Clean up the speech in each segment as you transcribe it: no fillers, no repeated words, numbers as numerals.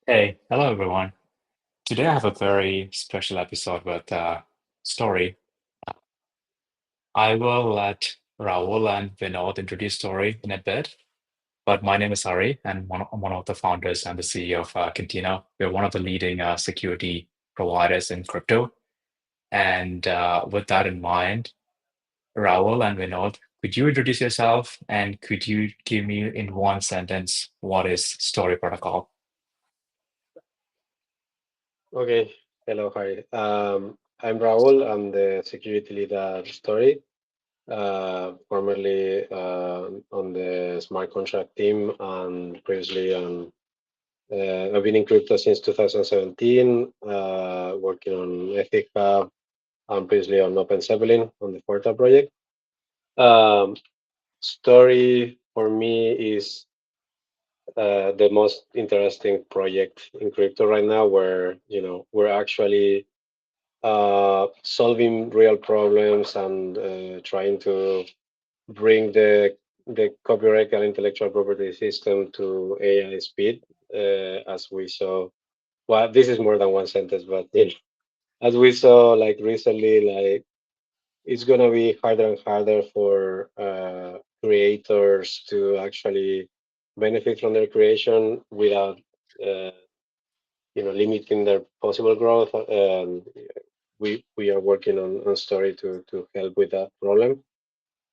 Hey, hello everyone. Today I have a very special episode with Story. I will let Rahul and Vinod introduce Story in a bit, but my name is Hari, and I'm one of the founders and the CEO of Cantina. We're one of the leading security providers in crypto. And with that in mind, Rahul and Vinod, could you introduce yourself and could you give me in one sentence what is Story Protocol? Okay. Hello, hi. I'm Raul. I'm the security lead at Story, formerly on the smart contract team, and previously on. I've been in crypto since 2017, working on Ethic Hub and previously on Open Zeppelin on the Portal project. Um, Story for me is the most interesting project in crypto right now, where we're actually solving real problems and trying to bring the copyright and intellectual property system to AI speed, as we saw. Well, this is more than one sentence, but as we saw, like recently, like it's gonna be harder and harder for creators to actually benefit from their creation without uh, limiting their possible growth. We are working on Story to help with that problem.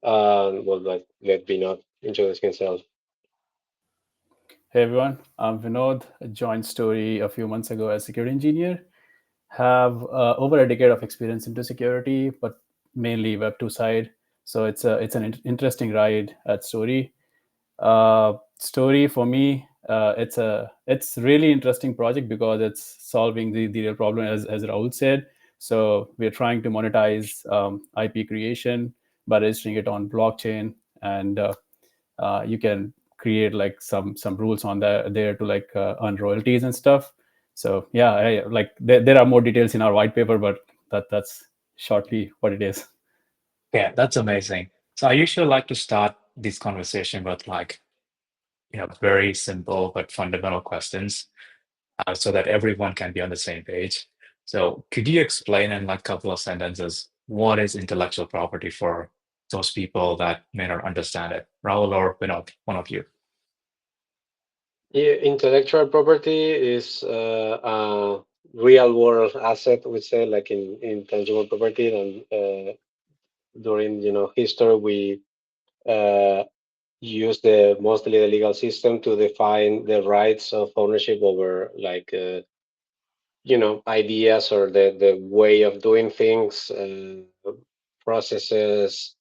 And well, let me not introduce himself. Hey everyone, I'm Vinod. I joined Story a few months ago as security engineer. Have over a decade of experience into security, but mainly Web 2 side. So it's an interesting ride at Story. Story for me, it's really interesting project because it's solving the real problem as Rahul said. So we're trying to monetize IP creation by registering it on blockchain, and you can create like some rules on there to like earn royalties and stuff. So yeah, there are more details in our white paper, but that's shortly what it is. Yeah, that's amazing. So I usually like to start this conversation with very simple but fundamental questions so that everyone can be on the same page. So could you explain in like a couple of sentences what is intellectual property for those people that may not understand it? Rahul or Vinod, one of you. Yeah, intellectual property is a real world asset, we say, like in intangible property. And during history, we uh, use the mostly the legal system to define the rights of ownership over like ideas or the way of doing things, processes,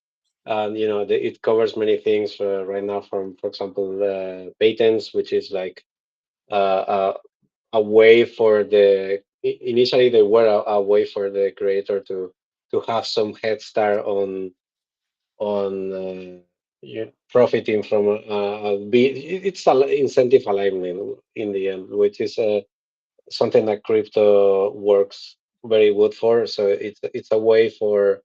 and it covers many things right now, from for example patents, which is like a way for initially they were a way for the creator to have some head start on profiting from it's a incentive alignment in the end, which is something that crypto works very good for. So it's a way for,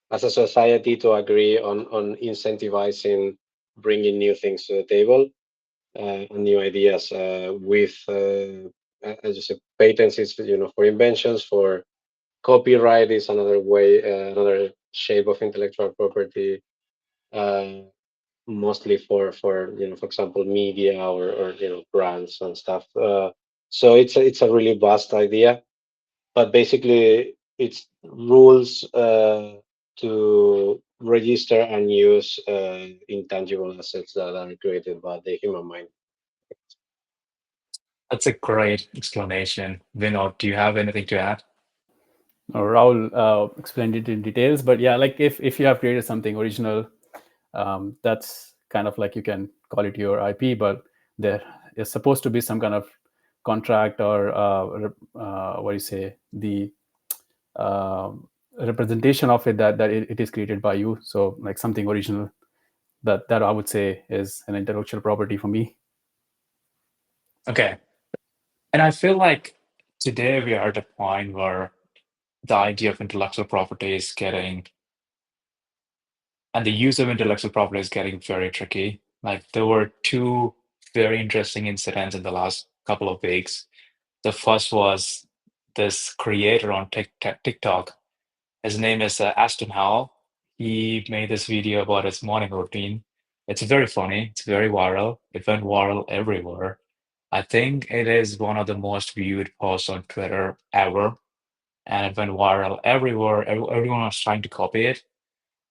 as a society, to agree on incentivizing bringing new things to the table, and new ideas, with as you said, patents is for inventions. For copyright is another way, another shape of intellectual property, uh, mostly for for example media, or brands and stuff. So it's a really vast idea, but basically it's rules to register and use intangible assets that are created by the human mind. That's a great explanation. Vinod, do you have anything to add? Raul explained it in details, but yeah, like if you have created something original, that's kind of like you can call it your IP, but there is supposed to be some kind of contract or what do you say, the uh, representation of it that it is created by you. So like something original, that I would say is an intellectual property for me. Okay. And I feel like today we are at a point where the idea of intellectual property is getting, and the use of intellectual property is getting very tricky. Like there were two very interesting incidents in the last couple of weeks. The first was this creator on TikTok. His name is Aston Howell. He made this video about his morning routine. It's very funny. It's very viral. It went viral everywhere. I think it is one of the most viewed posts on Twitter ever, and it went viral everywhere. Everyone was trying to copy it.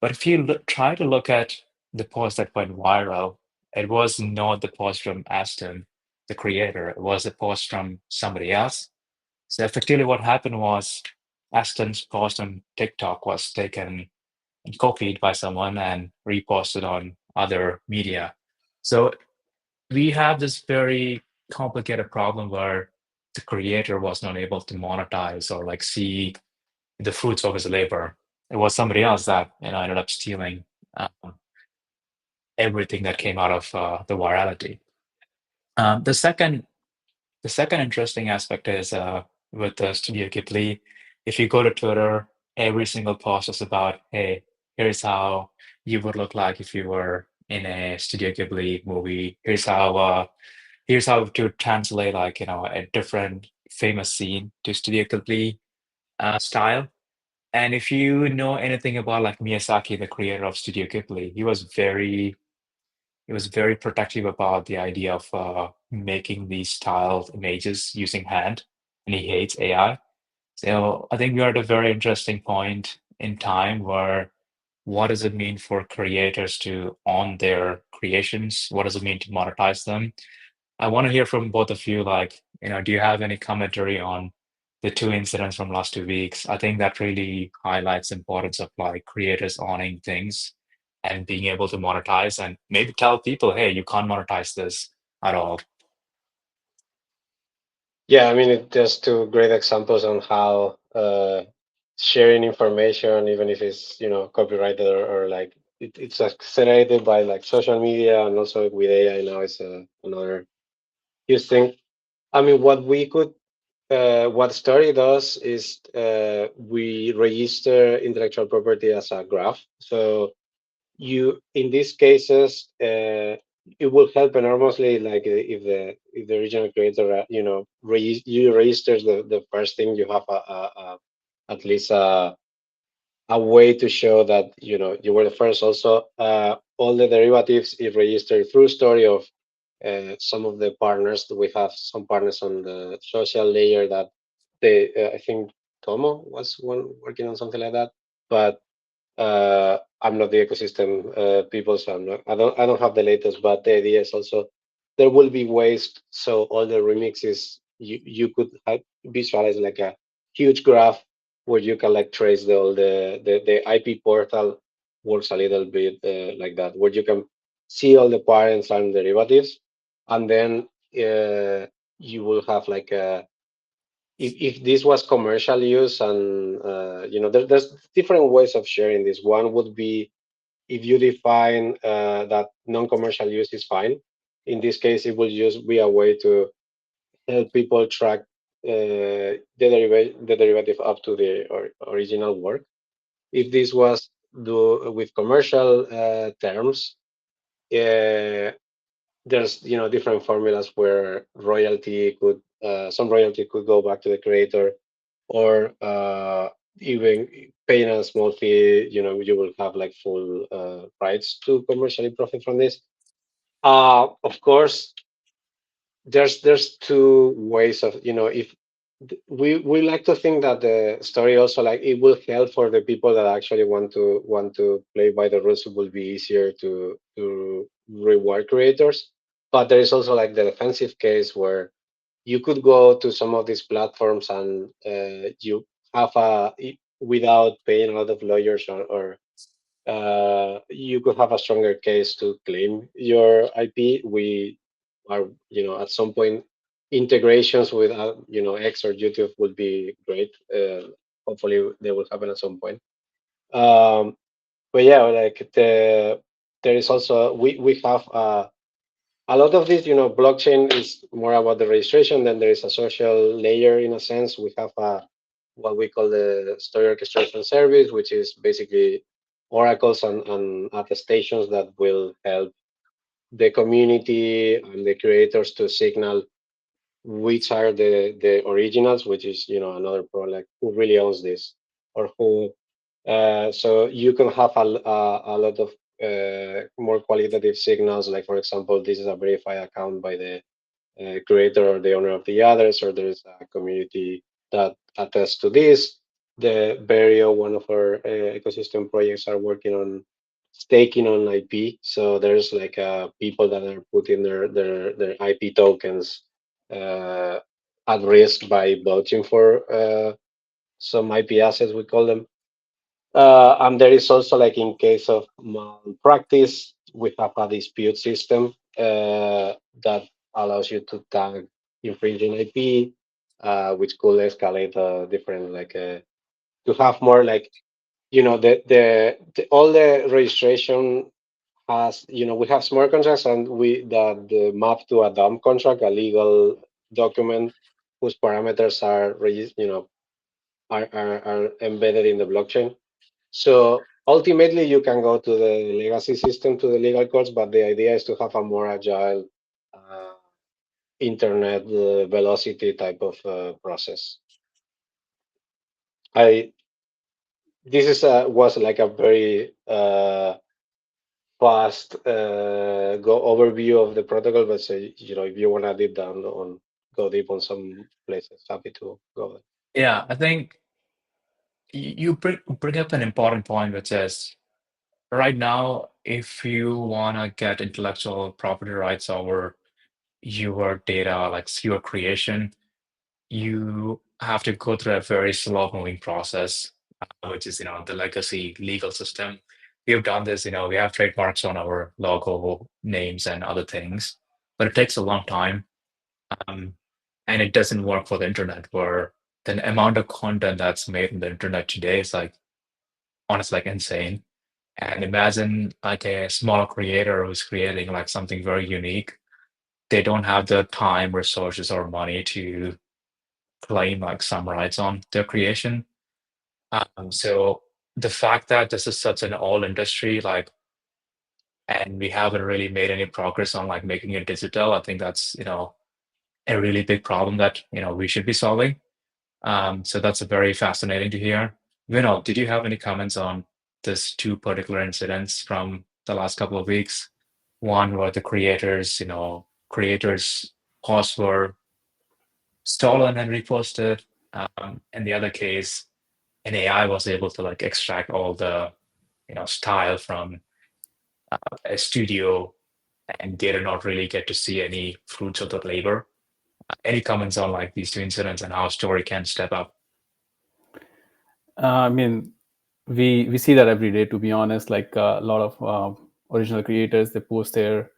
But if you try to look at the post that went viral, it was not the post from Aston, the creator. It was a post from somebody else. So effectively, what happened was Aston's post on TikTok was taken and copied by someone and reposted on other media. So we have this very complicated problem where the creator was not able to monetize or like see the fruits of his labor. It was somebody else that ended up stealing um, everything that came out of the virality. Um, the second the second interesting aspect is with Studio Ghibli. If you go to Twitter, every single post is about, hey, here's how you would look like if you were in a Studio Ghibli movie. Here's how to translate like a different famous scene to Studio Ghibli style. And if you know anything about like Miyazaki, the creator of Studio Ghibli, he was very protective about the idea of making these styled images using hand, and he hates AI. So I think we are at a very interesting point in time where what does it mean for creators to own their creations? What does it mean to monetize them? I want to hear from both of you, like, do you have any commentary on the two incidents from last 2 weeks? I think that really highlights the importance of like creators owning things and being able to monetize and maybe tell people, hey, you can't monetize this at all. Yeah, I mean, just two great examples on how sharing information, even if it's copyrighted or like it's accelerated by like social media and also with AI now is another huge thing. I mean, what Story does is we register intellectual property as a graph. So you in these cases it will help enormously like if the original creator you registers the first thing you have at least a way to show that you were the first. Also all the derivatives is registered through Story of some of the partners. We have some partners on the social layer that they I think Tomo was one working on something like that, but I'm not the ecosystem people, so I don't have the latest. But the idea is also there will be ways so all the remixes you could visualize like a huge graph where you can like trace the IP portal works a little bit like that, where you can see all the parents and derivatives, and then you will have like a if this was commercial use and there's different ways of sharing this. One would be if you define that non-commercial use is fine. In this case it will just be a way to help people track the derivative up to the original work. If this was do with commercial terms, uh, there's different formulas where some royalty could go back to the creator, or even paying a small fee, you will have like full rights to commercially profit from this. Of course, there's two ways of if we like to think that the story also like it will help for the people that actually want to play by the rules. It will be easier to reward creators, but there is also like the defensive case where you could go to some of these platforms and you have without paying a lot of lawyers or you could have a stronger case to claim your IP. We are, at some point, integrations with, X or YouTube would be great. Hopefully, they will happen at some point. Um, but yeah, like there is also we have a lot of this. Blockchain is more about the registration. Then there is a social layer in a sense. We have what we call the story orchestration service, which is basically oracles and attestations that will help the community and the creators to signal which are the originals, which is another problem, like who really owns this, or who. So you can have a lot of more qualitative signals, like for example, this is a verified account by the creator or the owner of the others, or there is a community that attests to this. The Berio, one of our ecosystem projects, are working on staking on IP. So there's like people that are putting their IP tokens uh, at risk by vouching for some IP assets, we call them. And there is also, like, in case of malpractice, we have a dispute system that allows you to tag infringing IP, which could escalate different, like, to have more, like, the all the registration has, we have smart contracts, and the map to a dump contract, a legal document whose parameters are, are embedded in the blockchain. So ultimately, you can go to the legacy system, to the legal courts, but the idea is to have a more agile uh, internet velocity type of process. I This is was like a very fast go overview of the protocol, but so, if you want to go deep on some places, happy to go there. Yeah, I think you bring up an important point, which is right now, if you want to get intellectual property rights over your data, like your creation, you have to go through a very slow-moving process, which is, the legacy legal system. We have done this, we have trademarks on our logo, names, and other things, but it takes a long time, um, and it doesn't work for the internet, where the amount of content that's made on the internet today is like, honestly, like insane. And imagine like a small creator who's creating like something very unique. They don't have the time, resources, or money to claim like some rights on their creation. So the fact that this is such an old industry, like, and we haven't really made any progress on like making it digital, I think that's, a really big problem that, we should be solving. So that's a very fascinating to hear. Vinod, did you have any comments on this two particular incidents from the last couple of weeks? One where the creators' posts were stolen and reposted. In the other case, an AI was able to like extract all the style from a studio, and they did not really get to see any fruits of the labor. Any comments on like these two incidents and how story can step up? I mean, we see that every day. To be honest, like a lot of original creators, they post their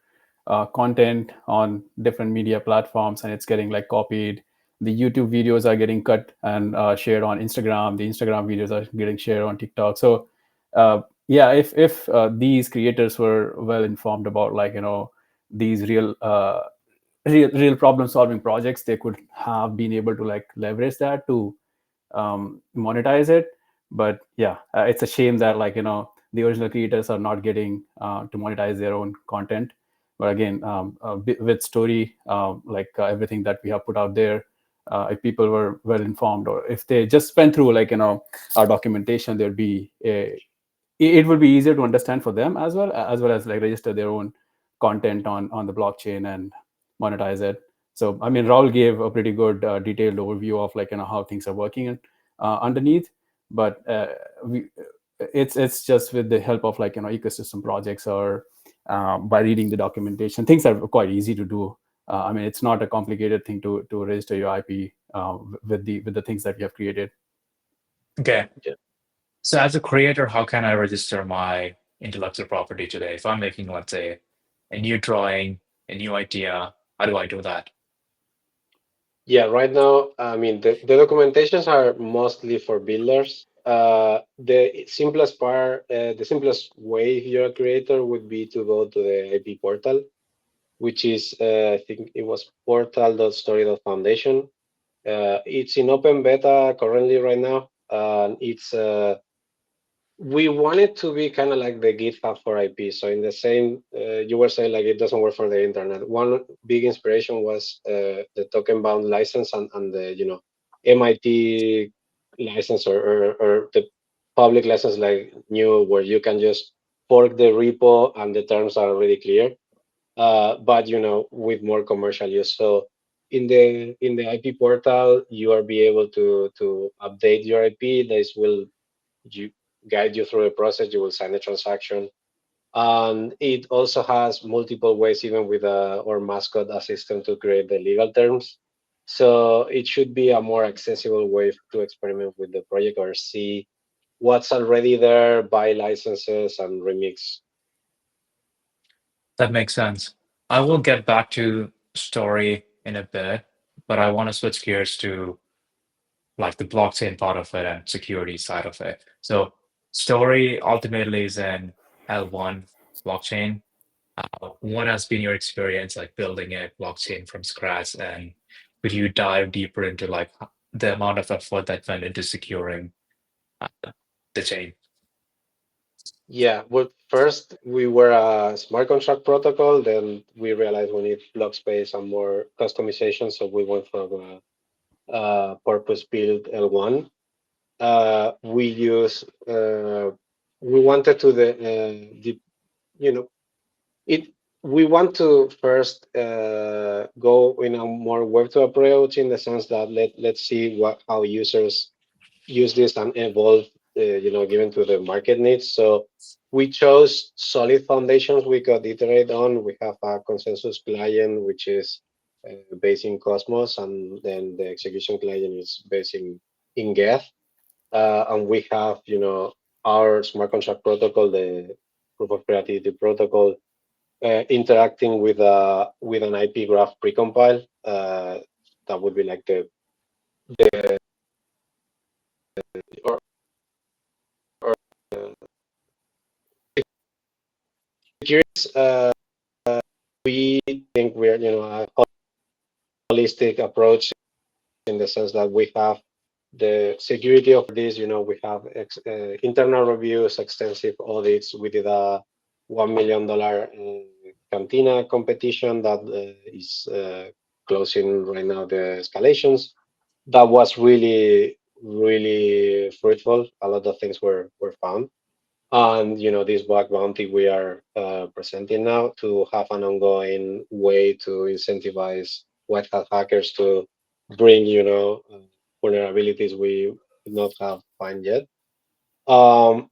content on different media platforms, and it's getting like copied. The YouTube videos are getting cut and shared on Instagram. The Instagram videos are getting shared on TikTok. So yeah, if these creators were well informed about, like, these real problem solving projects, they could have been able to like leverage that to monetize it. But yeah, it's a shame that, like, the original creators are not getting to monetize their own content. But again, with story, like everything that we have put out there, if people were well informed, or if they just went through, like, our documentation, there'd be it would be easier to understand for them, as well as like register their own content on the blockchain and monetize it. So I mean, Raul gave a pretty good detailed overview of, like, how things are working underneath. But it's just with the help of, like, ecosystem projects, or by reading the documentation, things are quite easy to do. I mean, it's not a complicated thing to register your IP with the things that you have created. Okay. Yeah. So as a creator, how can I register my intellectual property today? If I'm making, let's say, a new drawing, a new idea, how do I do that? Yeah, right now, I mean, the documentations are mostly for builders. The simplest way, if you're a creator, would be to go to the IP portal, which is, I think it was portal.story.foundation. It's in open beta currently right now. It's we wanted to be kind of like the GitHub for IP. So in the same, you were saying like it doesn't work for the internet. One big inspiration was the token bound license and the MIT license or the public license like new where you can just fork the repo and the terms are already clear. But with more commercial use. So in the IP portal, you are be able to update your IP. This will you guide you through the process. You will sign the transaction, and it also has multiple ways, even with our mascot assistant, to create the legal terms. So it should be a more accessible way to experiment with the project or see what's already there, buy licenses, and remix. That makes sense. I will get back to story in a bit, but I want to switch gears to like the blockchain part of it and security side of it. So story ultimately is an L1 blockchain. What has been your experience like building a blockchain from scratch, and could you dive deeper into like the amount of effort that went into securing uh, the chain? Yeah, well, first we were a smart contract protocol. Then we realized we need block space and more customization, so we went from a purpose-built L1. We use we wanted to the you know it we want to first go in a more web2 approach, in the sense that let's see how users use this and evolve, given to the market needs. So we chose solid foundations we could iterate on. We have a consensus client, which is based in Cosmos, and then the execution client is based in Geth. And we have, our smart contract protocol, the proof of creativity protocol, interacting with an IP graph precompile. That would be like the or securities. We think we're, a holistic approach, in the sense that we have the security of this. We have internal reviews, extensive audits. We did a $1 million Cantina competition that is closing right now the escalations. That was really, really fruitful. A lot of things were found. And this bug bounty we are presenting now to have an ongoing way to incentivize white hat hackers to bring, vulnerabilities we did not have find yet. Um,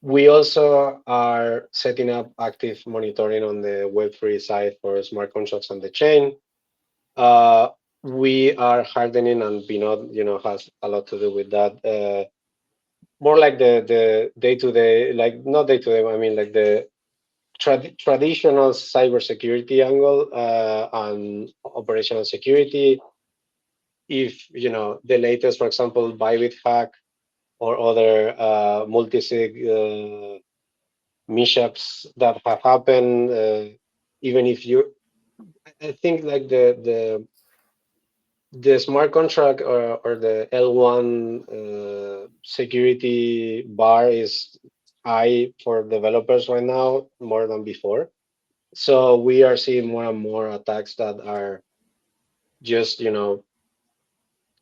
we also are setting up active monitoring on the Web3 side for smart contracts on the chain. Uh, we are hardening, and Binod, has a lot to do with that. More like the day to day, like not day to day. I mean, like the traditional cybersecurity angle and operational security. If the latest, for example, Bybit hack or other multi-sig mishaps that have happened, even if I think like the smart contract or the L1 security bar is high for developers right now, more than before. So we are seeing more and more attacks that are just,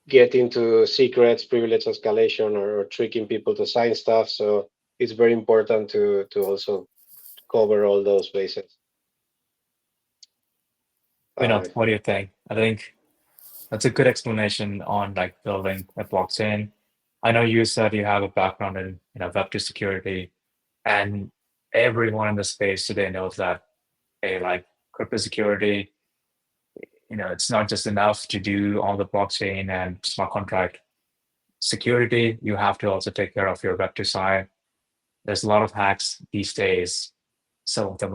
getting to secrets, privilege escalation, or tricking people to sign stuff. So it's very important to also cover all those bases. Uh, What do you think? I think that's a good explanation on like building a blockchain. I know you said you have a background in Web2 security, and everyone in the space today knows that hey, like crypto security, it's not just enough to do all the blockchain and smart contract security. You have to also take care of your Web2 side. There's a lot of hacks these days. Some of them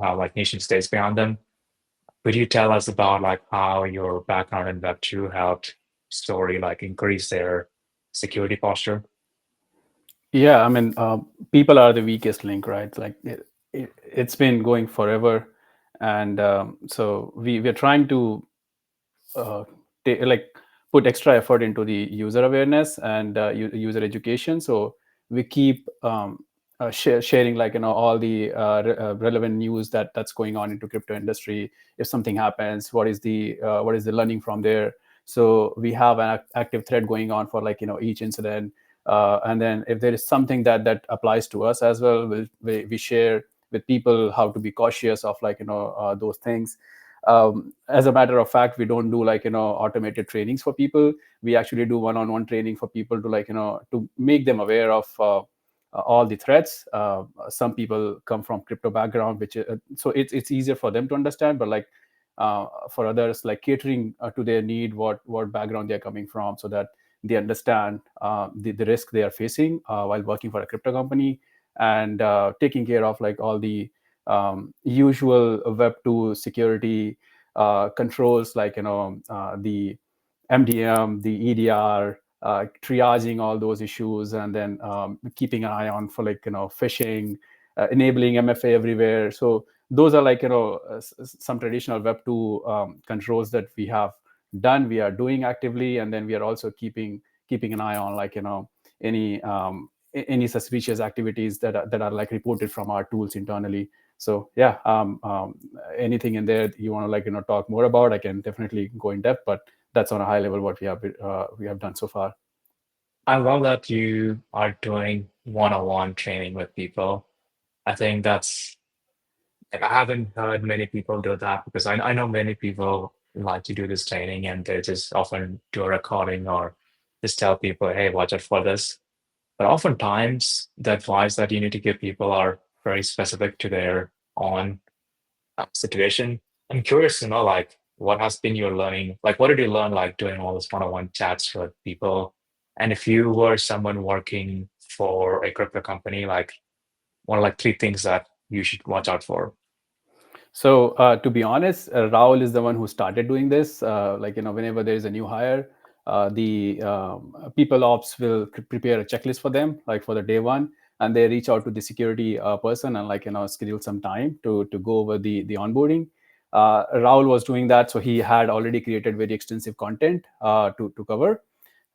have like nation states behind them. Could you tell us about like how your background in Web2 helped Story like increase their security posture? Yeah, I mean, people are the weakest link, right? Like it's been going forever, and so we're trying to uh, like put extra effort into the user awareness and user education. So we keep sharing like all the relevant news that's going on into crypto industry. If something happens, what is the learning from there? So we have an active thread going on for like each incident, and then if there is something that applies to us as well, we share with people how to be cautious of like those things. As a matter of fact, we don't do like automated trainings for people. We actually do one-on-one training for people to like to make them aware of all the threats. Some people come from crypto background, which so it's easier for them to understand, but like for others, like catering to their need, what background they're coming from, so that they understand the risk they are facing while working for a crypto company, and taking care of like all the usual Web2 security controls, like the MDM, the EDR, triaging all those issues, and then keeping an eye on for like phishing, enabling MFA everywhere. So those are like some traditional Web2 controls that we have done, we are doing actively, and then we are also keeping an eye on like any suspicious activities that are like reported from our tools internally. So yeah, anything in there you want to like talk more about, I can definitely go in depth, but that's on a high level what we have done so far. I love that you are doing one-on-one training with people. I think that's like, I haven't heard many people do that because I know many people like to do this training and they just often do a recording or just tell people, hey, watch out for this. But oftentimes, the advice that you need to give people are very specific to their own situation. I'm curious to know, like, what has been your learning? Like, what did you learn, like, doing all this one-on-one chats with people? And if you were someone working for a crypto company, like, what are like three things that you should watch out for? So to be honest, Raul is the one who started doing this. Like whenever there is a new hire, the people ops will prepare a checklist for them, like for the day one, and they reach out to the security person and like schedule some time to go over the onboarding. Raul was doing that, so he had already created very extensive content to cover.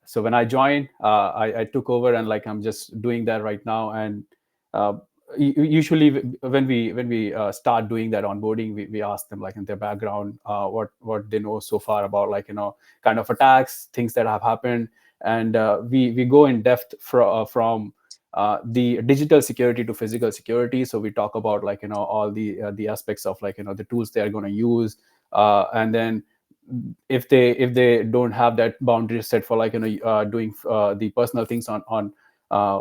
So when I joined, I took over, and like I'm just doing that right now. And uh, usually when we start doing that onboarding, we ask them like in their background, what they know so far about like kind of attacks, things that have happened, and we go in depth from the digital security to physical security. So we talk about like all the aspects of like the tools they are going to use, and then if they don't have that boundary set for like doing the personal things on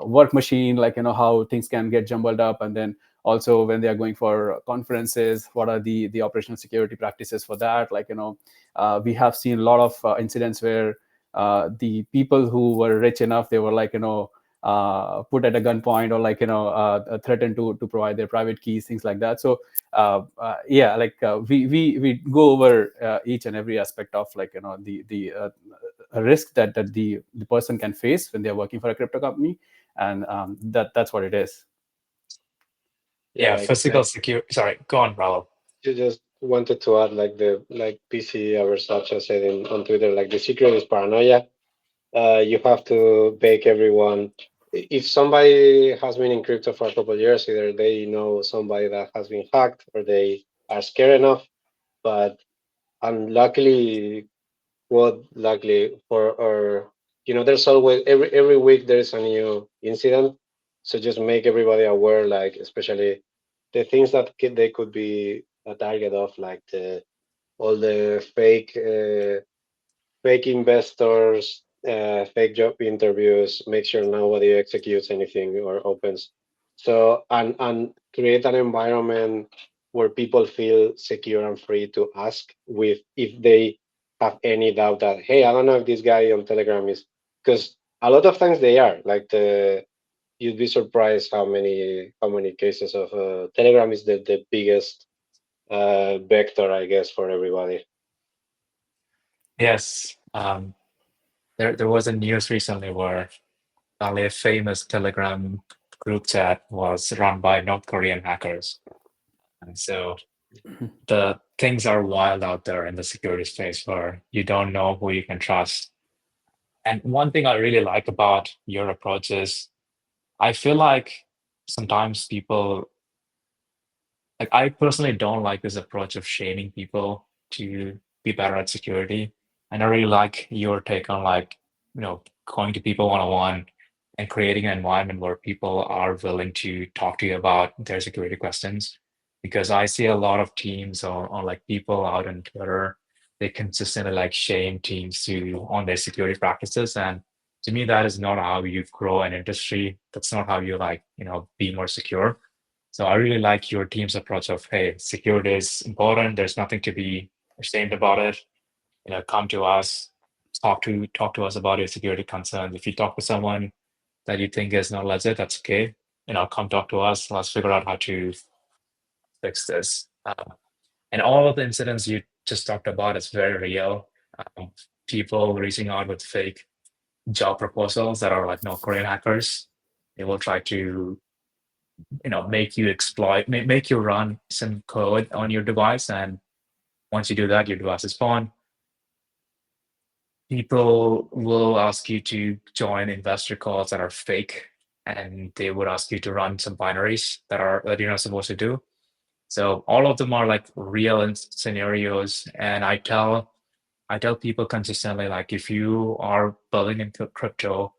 work machine, like how things can get jumbled up, and then also when they are going for conferences, what are the operational security practices for that, like we have seen a lot of incidents where the people who were rich enough, they were like put at a gunpoint, or like threatened to provide their private keys, things like that. So yeah, like we go over each and every aspect of like the a risk that the person can face when they're working for a crypto company, and that's what it is. Yeah, Yeah, physical security. Sorry, go on, Raul. you just wanted to add like the like PC Versace said on Twitter, like the secret is paranoia. You have to bake everyone. If somebody has been in crypto for a couple of years, either they know somebody that has been hacked or they are scared enough. But unluckily, well, luckily for or there's always every week there's a new incident. So just make everybody aware, like especially the things that they could be a target of, like all the fake investors, fake job interviews. Make sure nobody executes anything or opens. So and create an environment where people feel secure and free to ask with if they have any doubt that, hey, I don't know if this guy on Telegram is, because a lot of times they are like you'd be surprised how many cases of Telegram is the biggest vector, I guess, for everybody. Yes. There was a news recently where only a famous Telegram group chat was run by North Korean hackers. And so the things are wild out there in the security space where you don't know who you can trust. And one thing I really like about your approach is I feel like sometimes people, like, I personally don't like this approach of shaming people to be better at security. And I really like your take on, like, going to people one-on-one and creating an environment where people are willing to talk to you about their security questions. Because I see a lot of teams or like people out on Twitter, they consistently like shame teams to on their security practices. And to me, that is not how you grow an industry. That's not how you like, be more secure. So I really like your team's approach of, hey, security is important. There's nothing to be ashamed about it. Come to us, talk to us about your security concerns. If you talk to someone that you think is not legit, that's okay. Come talk to us. Let's figure out how to fix this. And all of the incidents you just talked about is very real. Um, People reaching out with fake job proposals that are like no Korean hackers. They will try to make you make you run some code on your device, and once you do that, your device is gone. People will ask you to join investor calls that are fake, and they would ask you to run some binaries that you're not supposed to do. So all of them are like real scenarios, and I tell people consistently, like, if you are building into crypto,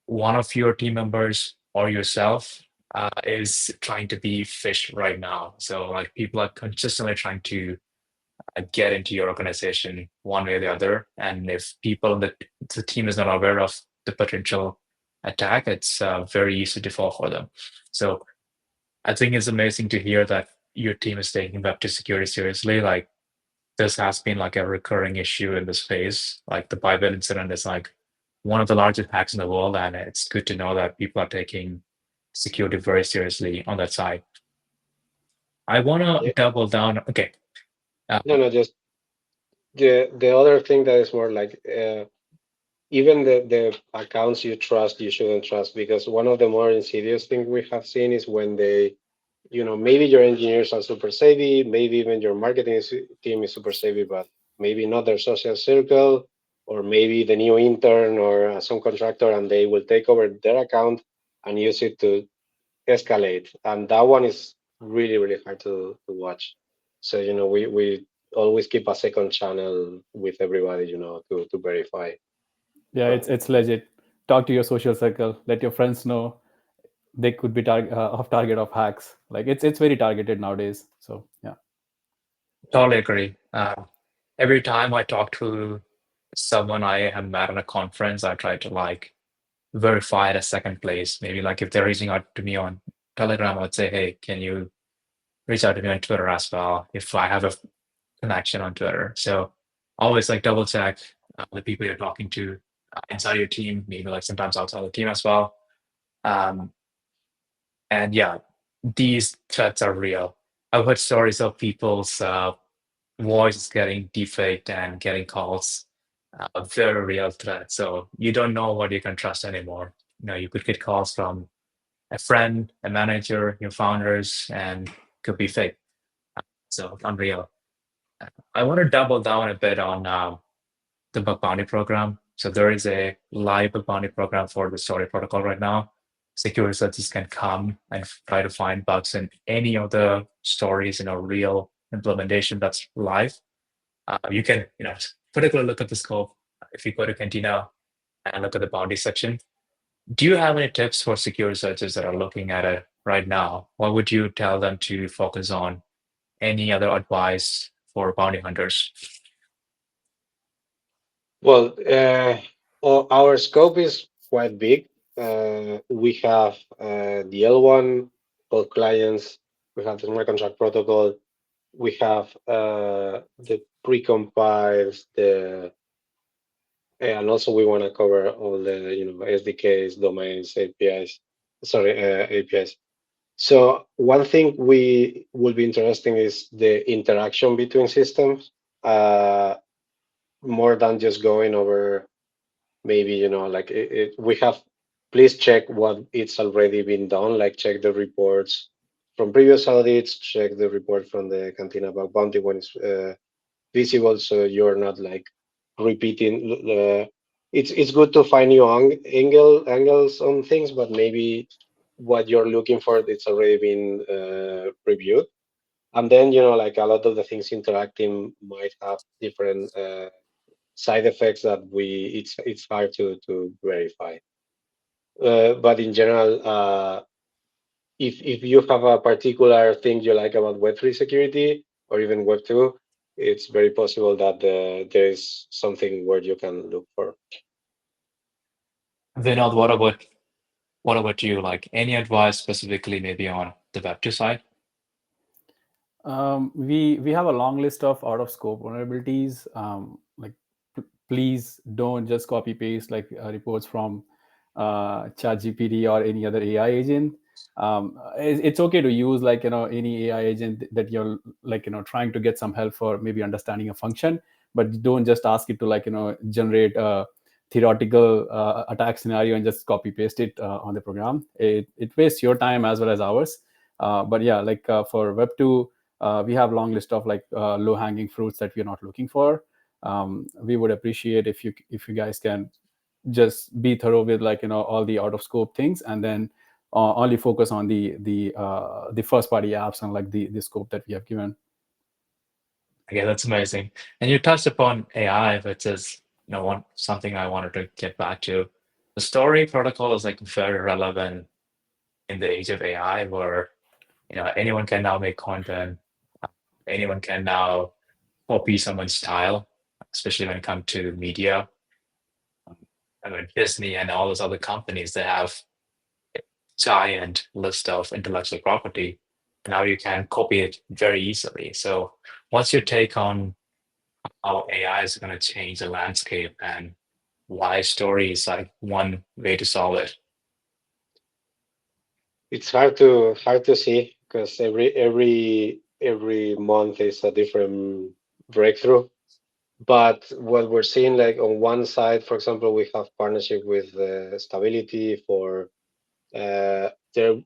one of your team members or yourself is trying to be fish right now. So like people are consistently trying to get into your organization one way or the other. And if people in the team is not aware of the potential attack, it's very easy to fall for them. So I think it's amazing to hear that your team is taking Web2 security seriously. Like, this has been like a recurring issue in the space. Like the Bybit incident is like one of the largest hacks in the world, and it's good to know that people are taking security very seriously on that side. I want to Yeah. double down. Okay. No, no, just the other thing that is more like even the accounts you trust, you shouldn't trust, because one of the more insidious things we have seen is when they, maybe your engineers are super savvy, maybe even your marketing team is super savvy, but maybe not their social circle, or maybe the new intern or some contractor, and they will take over their account and use it to escalate. And that one is really, really hard to watch. So, we always keep a second channel with everybody, to verify. Yeah, But it's legit. Talk to your social circle. Let your friends know they could be off target of hacks. Like it's very targeted nowadays. So yeah. Totally agree. Every time I talk to someone I have met at a conference, I try to like verify at a second place. Maybe like if they're reaching out to me on Telegram, I would say, hey, can you reach out to me on Twitter as well if I have a connection on Twitter. So always like double check the people you're talking to inside your team, maybe like sometimes outside the team as well. Um, and yeah, these threats are real. I've heard stories of people's voice is getting defaked and getting calls, a very real threat. So you don't know what you can trust anymore. You could get calls from a friend, a manager, your founders, and could be fake. So unreal. I want to double down a bit on the bug bounty program. So there is a live bug bounty program for the story protocol right now. Secure researchers can come and try to find bugs in any of the stories in a real implementation that's live. You can, particularly look at the scope. If you go to Cantina and look at the bounty section, do you have any tips for secure researchers that are looking at it right now? What would you tell them to focus on? Any other advice for bounty hunters? well, our scope is quite big. We have the L1 for clients. We have the smart contract protocol. We have the precompiles, and also we want to cover all the SDKs, domains, APIs. Sorry, APIs. So one thing we will be interesting is the interaction between systems, more than just going over maybe like we have. Please check what it's already been done. Like check the reports from previous audits, check the report from the Cantina Bug Bounty when it's visible, so you're not like repeating. it's good to find new angles on things, but maybe what you're looking for it's already been reviewed. And then like a lot of the things interacting might have different side effects that it's hard to verify. But in general, if you have a particular thing you like about Web3 security or even Web2, it's very possible that there is something where you can look for. Vinod, what about you? Like any advice specifically maybe on the Web2 side? We have a long list of out of scope vulnerabilities. Like, please don't just copy paste like reports from ChatGPT or any other AI agent. It's okay to use like any AI agent that you're like trying to get some help for maybe understanding a function, but don't just ask it to like generate a theoretical attack scenario and just copy paste it on the program. It wastes your time as well as ours. But yeah, like for Web2, we have long list of like low hanging fruits that we're not looking for. We would appreciate if you guys can just be thorough with like all the out of scope things, and then only focus on the first party apps and like the scope that we have given. Okay, that's amazing. And you touched upon AI, which is one something I wanted to get back to. The story protocol is like very relevant in the age of AI, where anyone can now make content, anyone can now copy someone's style, especially when it comes to media. I mean, Disney and all those other companies, they have a giant list of intellectual property. Now you can copy it very easily. So, what's your take on how AI is going to change the landscape and why story is like one way to solve it? It's hard to see because every month is a different breakthrough. But what we're seeing, like on one side, for example, we have partnership with Stability for their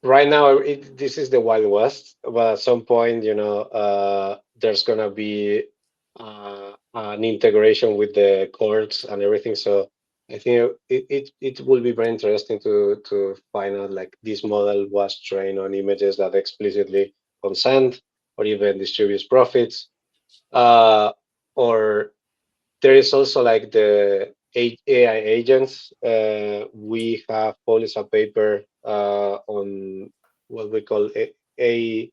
right now this is the Wild West, but at some point, there's gonna be an integration with the courts and everything. So I think it will be very interesting to find out like this model was trained on images that explicitly consent or even distributes profits, or there is also like the AI agents. We have published a paper on what we call AI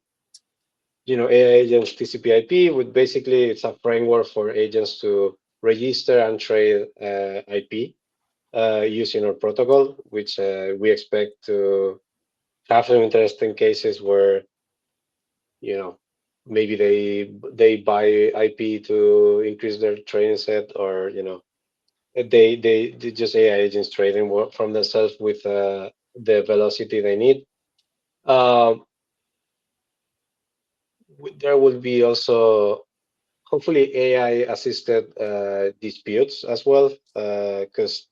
agents TCP/IP, which basically it's a framework for agents to register and trade IP using our protocol, which we expect to have some interesting cases where you know maybe they buy IP to increase their training set, or they just AI agents trading from themselves with the velocity they need. Um, there will be also hopefully AI assisted disputes as well, because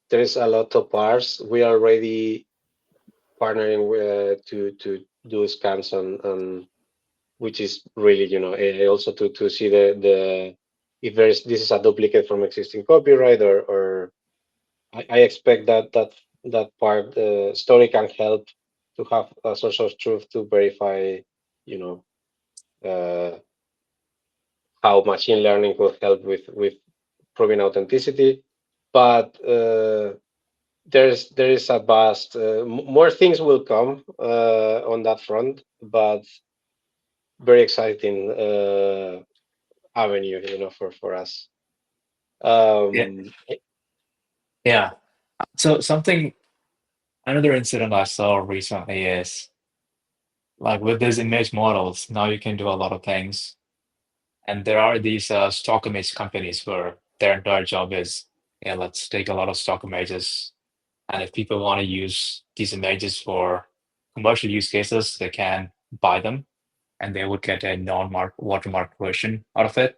there is a lot of parts. We are already partnering to do scans on which is really AI also to see the if there's this is a duplicate from existing copyright, or I expect that part story can help to have a source of truth to verify, you know, uh, how machine learning will help with proving authenticity. But there is a vast more things will come on that front, but very exciting avenue, for us. Yeah, Um, yeah. So another incident I saw recently is like with these image models, now you can do a lot of things. And there are these stock image companies where their entire job is, yeah, let's take a lot of stock images. And if people want to use these images for commercial use cases, they can buy them and they would get a non-mark watermark version out of it.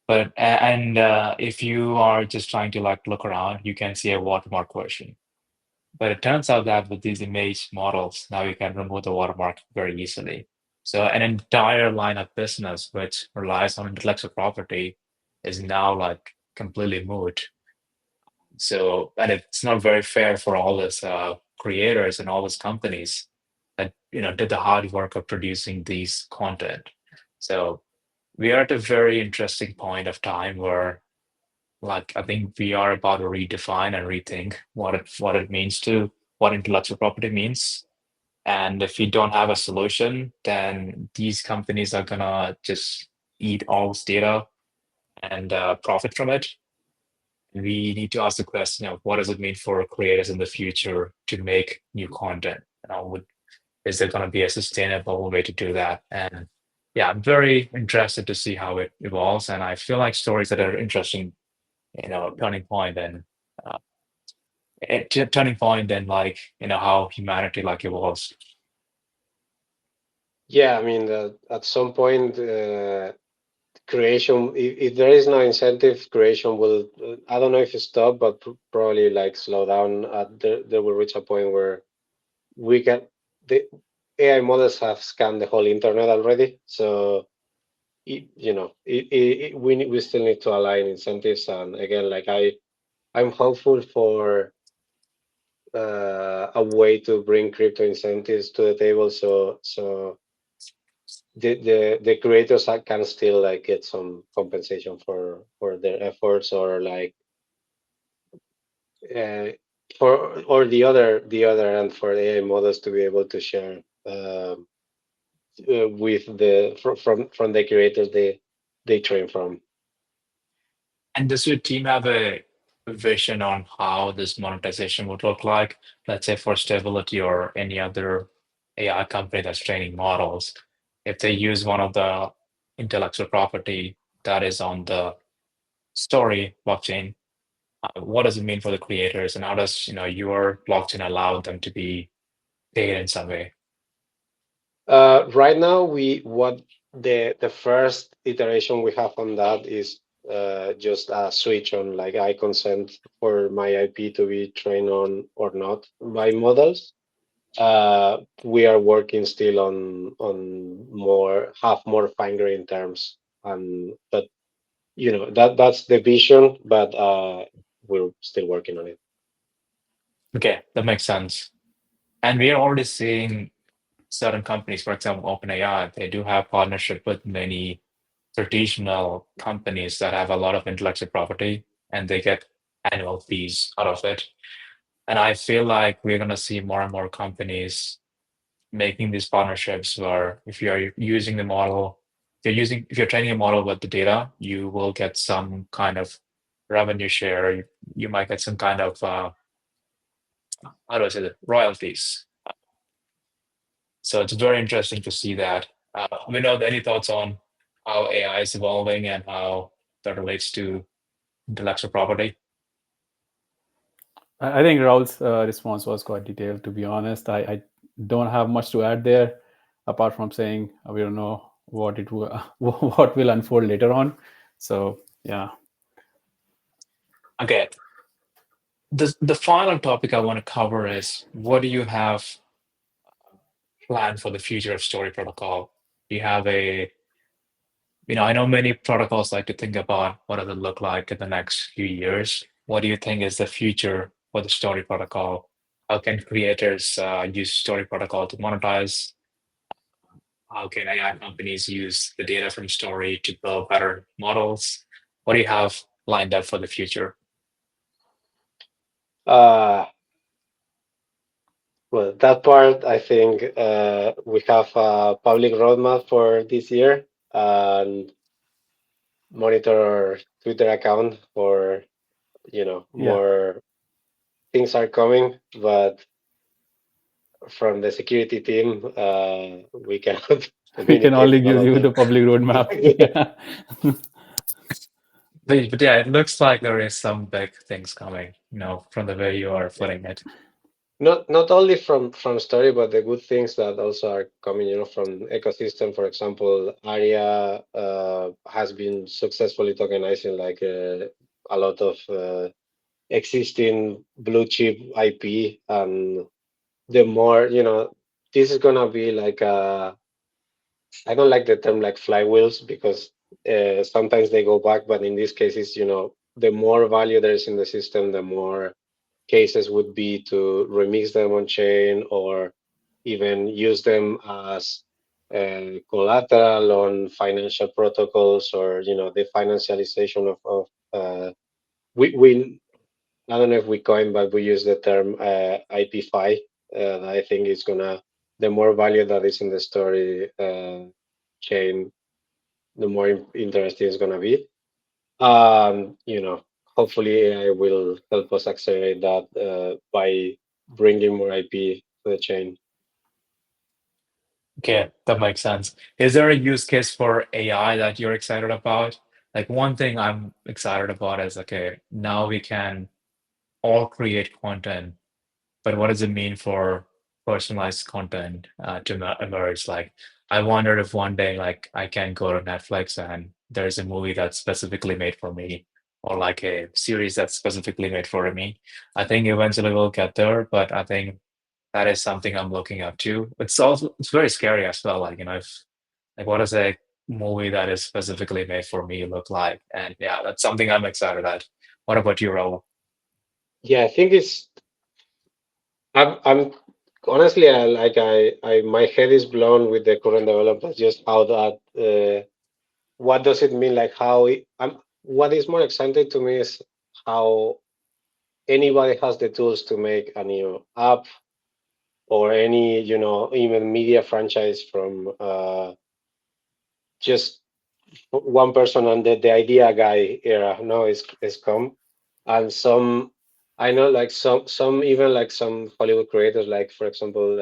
But and if you are just trying to like look around, you can see a watermark version. But it turns out that with these image models, now you can remove the watermark very easily. So an entire line of business which relies on intellectual property is now like completely moot. So, and it's not very fair for all these creators and all these companies that did the hard work of producing these content. So we are at a very interesting point of time where, like, I think we are about to redefine and rethink what it means to what intellectual property means. And if we don't have a solution, then these companies are gonna just eat all this data and profit from it. We need to ask the question of what does it mean for creators in the future to make new content? Is there going to be a sustainable way to do that? And yeah, I'm very interested to see how it evolves. And I feel like stories that are interesting, turning point and turning point and like how humanity like evolves. Yeah, I mean, at some point, creation, if there is no incentive, creation will, I don't know if it stop, but probably like slow down. There will reach a point where we can, the AI models have scanned the whole internet already. So, we still need to align incentives. And again, like I'm hopeful for a way to bring crypto incentives to the table. So the creators can still like get some compensation for their efforts, or like uh, for or the other end, for the AI models to be able to share with from the creators they train from. And does your team have a vision on how this monetization would look like? Let's say for Stability or any other AI company that's training models, if they use one of the intellectual property that is on the story blockchain, what does it mean for the creators, and how does your blockchain allow them to be paid in some way? Right now, we what the first iteration we have on that is just a switch on, like, I consent for my IP to be trained on or not by models. We are working still on more fine-grained terms, and but that's the vision, but we're still working on it. Okay, that makes sense. And we are already seeing certain companies, for example, OpenAI, they do have partnership with many traditional companies that have a lot of intellectual property and they get annual fees out of it. And I feel like we're going to see more and more companies making these partnerships where if you're using the model, if you're training a model with the data, you will get some kind of revenue share. You might get some kind of, how do I say that, royalties. So it's very interesting to see that. Vinod, any thoughts on how AI is evolving and how that relates to intellectual property? I think Raul's response was quite detailed. To be honest, I don't have much to add there, apart from saying we don't know what it will what will unfold later on. So yeah. Okay. The final topic I want to cover is what do you have planned for the future of Story Protocol? Do you have I know many protocols like to think about what does it look like in the next few years. What do you think is the future for the Story Protocol? How can creators use Story Protocol to monetize? How can AI companies use the data from Story to build better models? What do you have lined up for the future? Uh, well, that part, I think we have a public roadmap for this year, and monitor our Twitter account for Yeah. more things are coming, but from the security team, we cannot We can communicate only all give of you them. the public roadmap. Yeah. But yeah, it looks like there is some big things coming, from the way you are putting it. Not only from story, but the good things that also are coming, from ecosystem. For example, Aria has been successfully tokenizing like a lot of existing blue chip IP, and the more this is gonna be like I don't like the term like flywheels, because sometimes they go back, but in this case, it's the more value there is in the system, the more cases would be to remix them on chain or even use them as collateral on financial protocols, or the financialization of we I don't know if we coin, but we use the term IP5. I think it's gonna, the more value that is in the story chain, the more interesting it's gonna be. Hopefully AI will help us accelerate that by bringing more IP to the chain. Okay, that makes sense. Is there a use case for AI that you're excited about? Like one thing I'm excited about is okay, now we can all create content, but what does it mean for personalized content to emerge? Like, I wonder if one day, like, I can go to Netflix and there's a movie that's specifically made for me, or like a series that's specifically made for me. I think eventually we'll get there, but I think that is something I'm looking up to. It's very scary as well. Like, if like what does a movie that is specifically made for me look like? And yeah, that's something I'm excited at. What about you, Raul? Yeah, I think I'm honestly, my head is blown with the current developments. Just how that, what does it mean? Like what is more exciting to me is how anybody has the tools to make a new app or any, even media franchise from just one person, and the idea guy era now is come. And some, I know, like some even like some Hollywood creators, like for example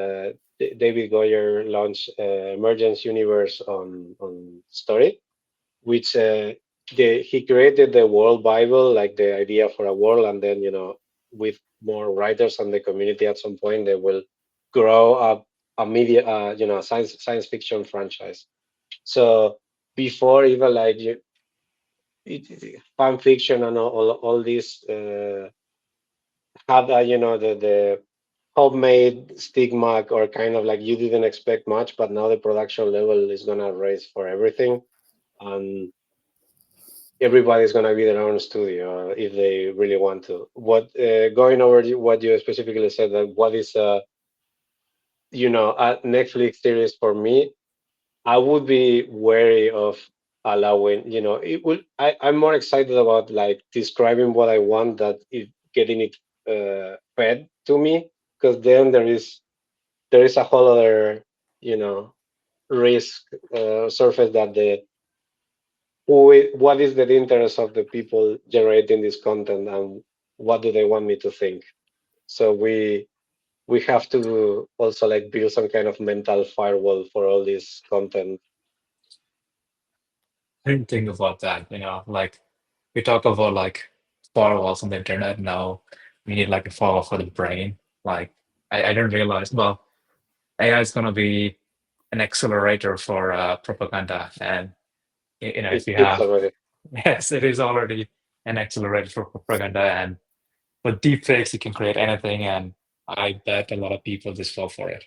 David Goyer launched Emergence Universe on Story, which he created the world Bible, like the idea for a world, and then with more writers and the community, at some point they will grow up a media, science fiction franchise. So before even like fan fiction and all these had the homemade stigma, or kind of like you didn't expect much, but now the production level is gonna raise for everything, and everybody's gonna be their own studio if they really want to. What going over what you specifically said, that what is a Netflix series for me, I would be wary of allowing, it will, I'm more excited about like describing what I want, that it getting it fed to me, because then there is a whole other, you know, risk surface, that what is the interest of the people generating this content, and what do they want me to think? So we have to also like build some kind of mental firewall for all this content. I didn't think about that, like we talk about like firewalls on the internet now. We need like a firewall for the brain. Like I didn't realize, well, AI is gonna be an accelerator for propaganda. And if you It's have, already. yes, it is already an accelerator for propaganda. And with deepfakes, you can create anything. And I bet a lot of people just fall for it.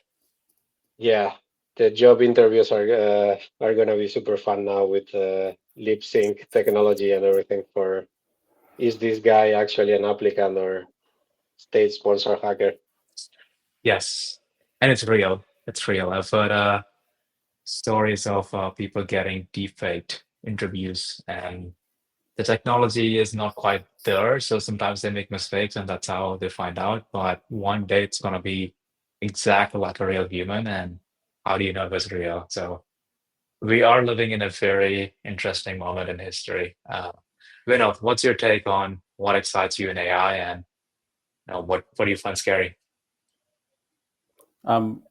Yeah, the job interviews are gonna be super fun now with lip sync technology and everything. For, is this guy actually an applicant or state sponsor hacker? Yes, and it's real. It's real. I've heard stories of people getting deepfaked interviews, and the technology is not quite there. So sometimes they make mistakes, and that's how they find out. But one day it's going to be exactly like a real human. And how do you know if it's real? So we are living in a very interesting moment in history. Vinod, what's your take on what excites you in AI, and what do you find scary? Um,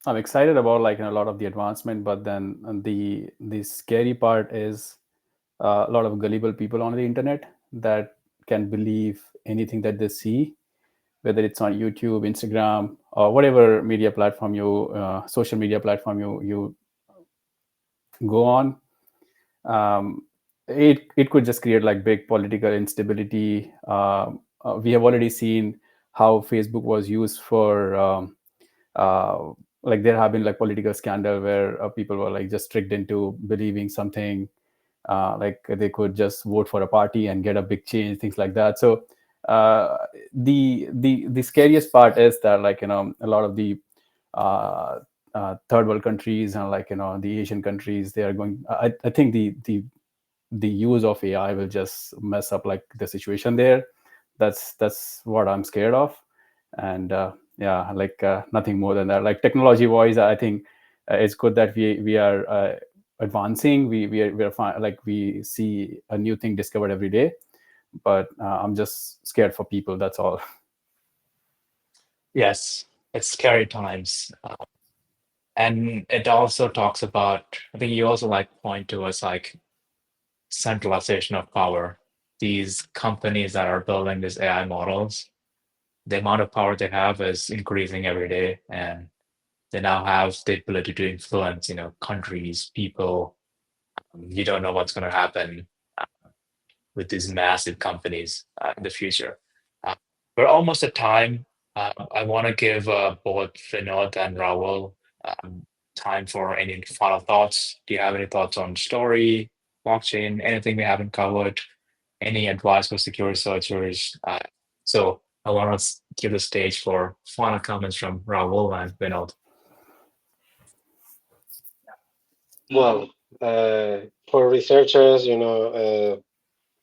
I'm excited about like a lot of the advancement, but then the scary part is a lot of gullible people on the internet that can believe anything that they see, whether it's on YouTube, Instagram, or whatever media platform social media platform you go on. It could just create like big political instability. We have already seen how Facebook was used for uh, like there have been like political scandal where people were like just tricked into believing something. like they could just vote for a party and get a big change, things like that. So uh, the scariest part is that, like, a lot of the uh, third world countries and, like, the Asian countries, they are going. I think the use of AI will just mess up, like, the situation there. That's what I'm scared of. And yeah, like, nothing more than that. Like, technology wise, I think it's good that we are advancing. We are fine. Like, we see a new thing discovered every day. But I'm just scared for people. That's all. Yes, it's scary times. And it also talks about, I think you also like point towards like centralization of power. These companies that are building these AI models, the amount of power they have is increasing every day, and they now have the ability to influence, countries, people. You don't know what's going to happen with these massive companies in the future. Uh, we're almost at time. I want to give both Vinod and Rahul um, time for any final thoughts. Do you have any thoughts on story, blockchain, anything we haven't covered? Any advice for secure researchers? So I want to give the stage for final comments from Rahul and Vinod. Well, for researchers,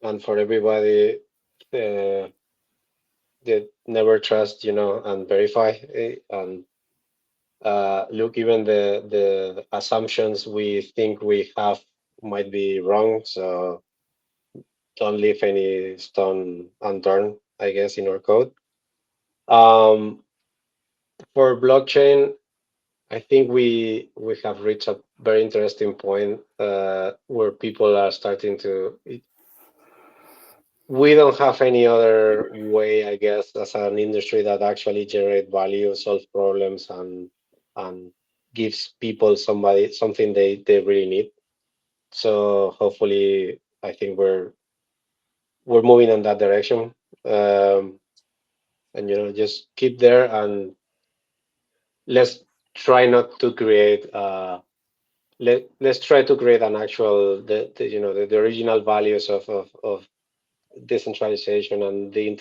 and for everybody, uh, that never trust, and verify, and look, even the assumptions we think we have might be wrong. So don't leave any stone unturned, I guess, in our code. Um, for blockchain, I think we have reached a very interesting point where people are starting to. We don't have any other way, I guess, as an industry that actually generate value, solve problems, and gives people something they really need. So hopefully, I think we're moving in that direction. Um, and just keep there, and let's try not to create let's try to create an actual the original values of decentralization and the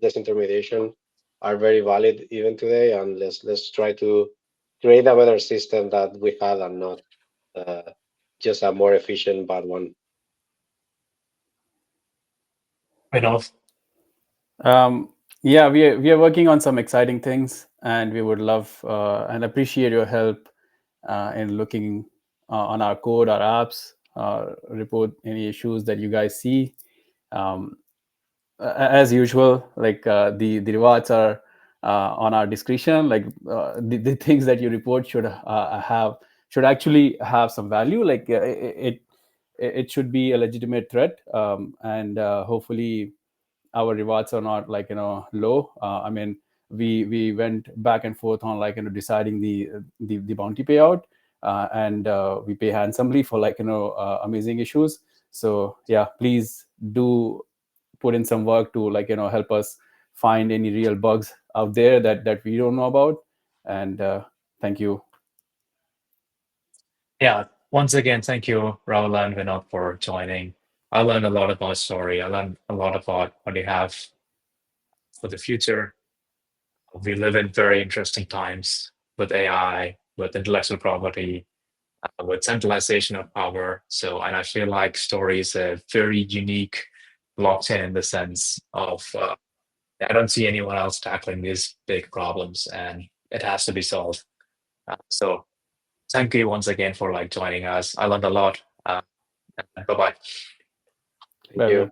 disintermediation are very valid even today, and let's try to create a better system that we had, and not uh, just a more efficient bad one. Vinod, Um, yeah, we are working on some exciting things, and we would love and appreciate your help in looking on our code, our apps, report any issues that you guys see. Um, as usual, like, the rewards are on our discretion. Like, the things that you report should actually have some value. Like, it should be a legitimate threat, and hopefully our rewards are not, like, low. I mean, we went back and forth on, like, deciding the bounty payout, and we pay handsomely for, like, amazing issues. So yeah, please do put in some work to, like, help us find any real bugs out there that we don't know about. And thank you. yeah, once again, thank you, Rahul and Vinod, for joining. I learned a lot about story. I learned a lot about what you have for the future. We live in very interesting times with AI, with intellectual property, with centralization of power. So, and I feel like story is a very unique blockchain in the sense of I don't see anyone else tackling these big problems, and it has to be solved. So, thank you once again for like joining us. I learned a lot. Bye bye. Thank Well, you. well.